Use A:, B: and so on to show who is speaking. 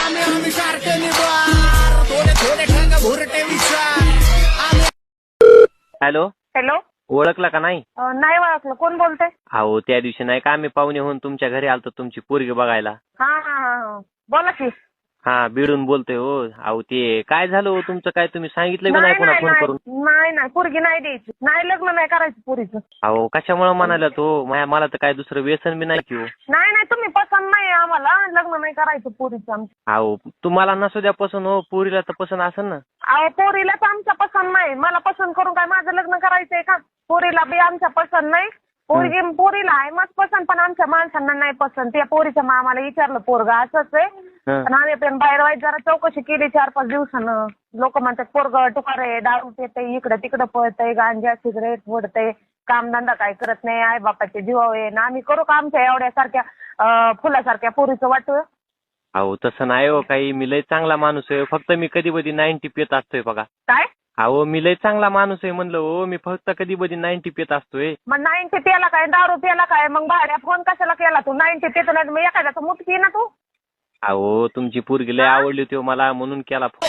A: आम्ही सारखे निभार थोडे थोडे ठंग भुरटे विचार.
B: Hello,
C: hello.
B: ओळखला का नाही?
C: नाही ओळखलं. कोण बोलतंय?
B: अहो त्या दिवशी नाही का आम्ही पाहुणे होऊन तुमच्या घरी आलतो तुमची पोरगी बघायला.
C: हा हा हा बोला की.
B: हा, बीडून बोलतोय हो. अहो ते काय झालं हो तुमचं, काय तुम्ही सांगितलं बी नाही पुन्हा फोन करून?
C: नाही पोरगी नाही द्यायची. नाही, लग्न नाही करायचं पोरीचं.
B: अहो कशामुळे म्हणाला तो? मला तर काय दुसरं व्यसन बी नाही की हो.
C: नाही तुम्ही पसंत नाही आम्हाला. लग्न नाही करायचं पोरीचं आमचं.
B: अहो तुम्हाला नसू द्या पसंत हो, पोरीला तर पसंत असेल ना.
C: अहो पोरीलाच आमच्या पसंत नाही. मला पसंत करून काय माझं लग्न करायचंय का? पोरीला बी आमच्या पसंत नाही. पोरीला आहे मग पसंत, पण आमच्या माणसांना नाही पसंत. त्या पोरीच्या मामाला विचारलं पोरगा असंच आहे. पण आम्ही पण बाहेर वाईट जरा चौकशी केली 4-5 दिवसानं. लोक म्हणतात पोरग टुकार आहे, दारू पितंय, इकडं तिकडं पळतंय, गांजा सिगरेट फोडतंय, कामधंदा काय करत नाही, आई बापाचे जीवावर आहे ना. आम्ही करू का आमच्या एवढ्यासारख्या फुलासारख्या पोरीचं वाटू?
B: अहो तसं नाही हो काही. मी लय चांगला माणूस आहे. फक्त मी कधी कधी 90 पित असतोय बघा.
C: काय?
B: अहो मी लय चांगला माणूस आहे म्हणलं हो. मी फक्त कधी कधी 90 पित असतोय.
C: मग 90 प्याला काय, दारू प्याला काय? मग भाड्या फोन कशाला केला तू? 90 पितो नाही मग एखाद्याचं मूत पी ना तू.
B: अहो तुमची पोरगी लय आवडली होती मला, म्हणून केला फोन.